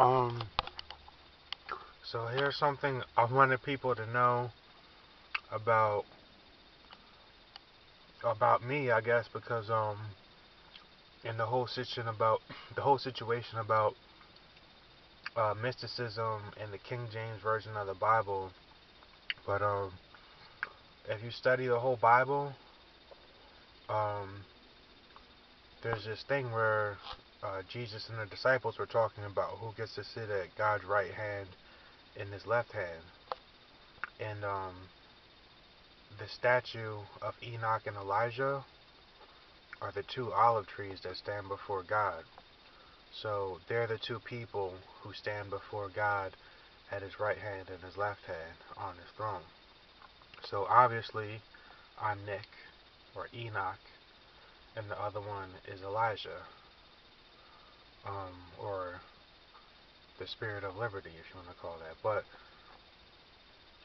Um, so here's something I wanted people to know about me, I guess, because in the whole situation about mysticism in the King James version of the Bible. But if you study the whole Bible, um, there's this thing where Jesus and the disciples were talking about who gets to sit at God's right hand and his left hand, and the statue of Enoch and Elijah are the two olive trees that stand before God. So they're the two people who stand before God at his right hand and his left hand on his throne. So obviously, I'm Nick, or Enoch, and the other one is Elijah, or the Spirit of Liberty, if you want to call that. But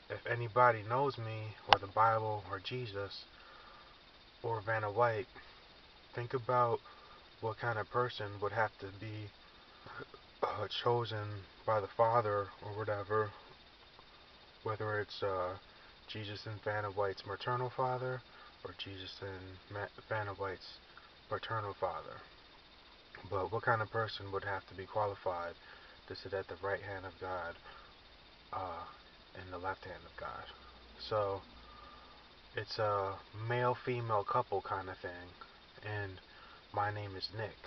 if anybody knows me, or the Bible, or Jesus, or Vanna White, think about what kind of person would have to be chosen by the Father, or whatever, whether it's Jesus and Vanna White's maternal father, or Jesus and Vanna White's paternal father. But what kind of person would have to be qualified to sit at the right hand of God and the left hand of God? So it's a male-female couple kind of thing, and my name is Nick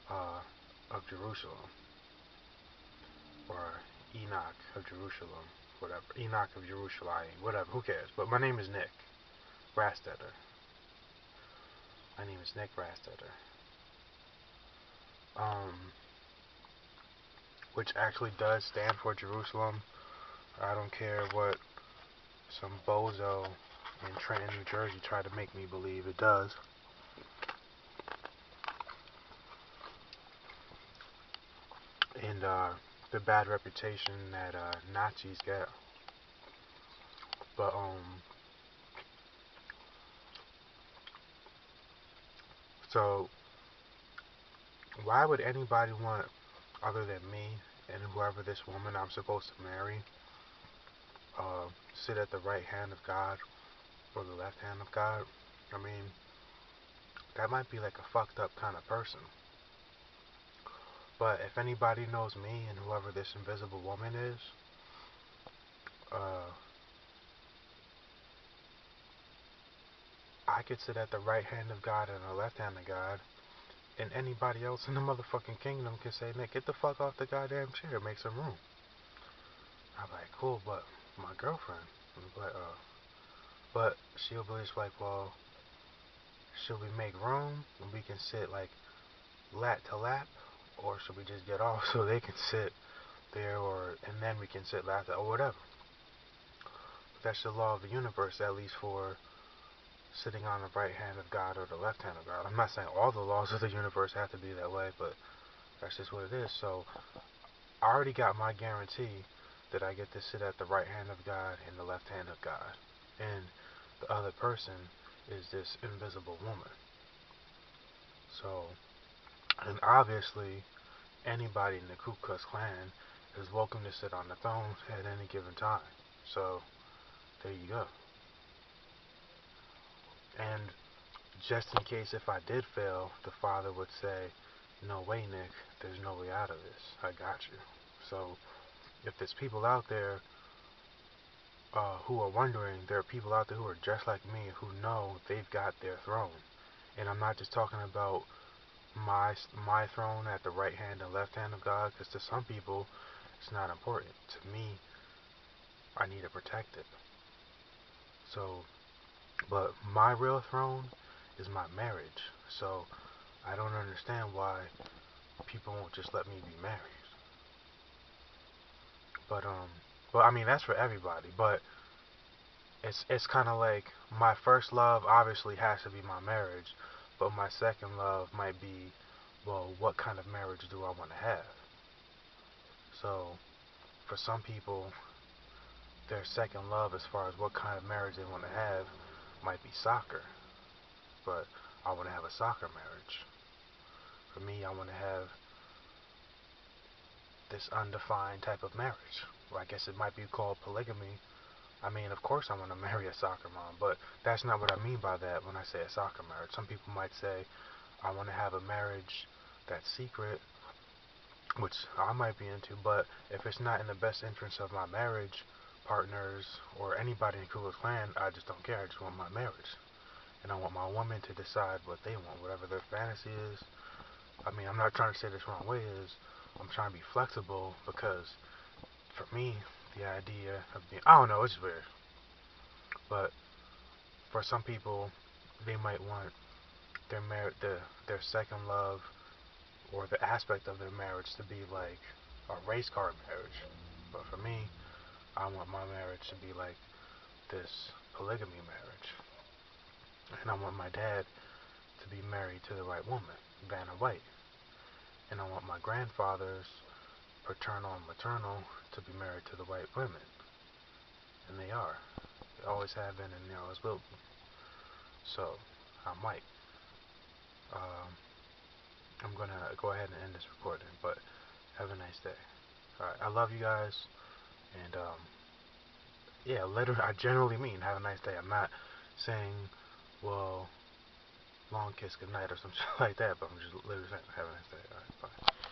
of Jerusalem, or Enoch of Jerusalem, whatever, Enoch of Jerusalem, whatever, who cares? But my name is Nick Rastetter. My name is Nick Rastetter. Which actually does stand for Jerusalem. I don't care what some bozo in Trenton, New Jersey tried to make me believe it does. And the bad reputation that Nazis get. But so why would anybody want, other than me and whoever this woman I'm supposed to marry, sit at the right hand of God or the left hand of God? I mean, that might be like a fucked up kind of person. But if anybody knows me and whoever this invisible woman is, I could sit at the right hand of God and the left hand of God, and anybody else in the motherfucking kingdom can say, Nick, get the fuck off the goddamn chair, make some room. I'm like, cool, but my girlfriend. But but she'll be just like, well, should we make room and we can sit like lat to lap, or should we just get off so they can sit there, or and then we can sit lap to, or whatever. But that's the law of the universe, at least for sitting on the right hand of God or the left hand of God. I'm not saying all the laws of the universe have to be that way, but that's just what it is. So I already got my guarantee that I get to sit at the right hand of God and the left hand of God, and the other person is this invisible woman. So, and obviously anybody in the Ku Klux Klan is welcome to sit on the throne at any given time. So there you go. And just in case if I did fail, the Father would say, no way, Nick, there's no way out of this. I got you. So if there's people out there who are wondering, there are people out there who are just like me who know they've got their throne. And I'm not just talking about my throne at the right hand and left hand of God, because to some people it's not important. To me, I need to protect it. So, but my real throne is my marriage. So I don't understand why people won't just let me be married. But I mean, that's for everybody. But it's kind of like my first love obviously has to be my marriage, but my second love might be, well, what kind of marriage do I want to have? So for some people, their second love as far as what kind of marriage they want to have might be soccer. But I want to have a soccer marriage. For me, I want to have this undefined type of marriage. Or I guess it might be called polygamy. I mean, of course I want to marry a soccer mom, but that's not what I mean by that when I say a soccer marriage. Some people might say, I want to have a marriage that's secret, which I might be into, but if it's not in the best interest of my marriage partners or anybody in Ku Klux Klan, I just don't care. I just want my marriage. And I want my woman to decide what they want, whatever their fantasy is. I mean, I'm not trying to say this wrong way, I'm trying to be flexible, because for me, the idea of being, I don't know, it's weird. But for some people, they might want their second love or the aspect of their marriage to be like a race car marriage. But for me, I want my marriage to be like this polygamy marriage. And I want my dad to be married to the right woman, Vanna White. And I want my grandfathers, paternal and maternal, to be married to the right women. And they are. They always have been and they always will be. So, I'm Mike. I'm going to go ahead and end this recording, but have a nice day. Alright, I love you guys, and yeah, literally, I generally mean have a nice day. I'm not saying, well, long kiss goodnight or some shit like that, but I'm just literally saying have a nice day. Alright, bye.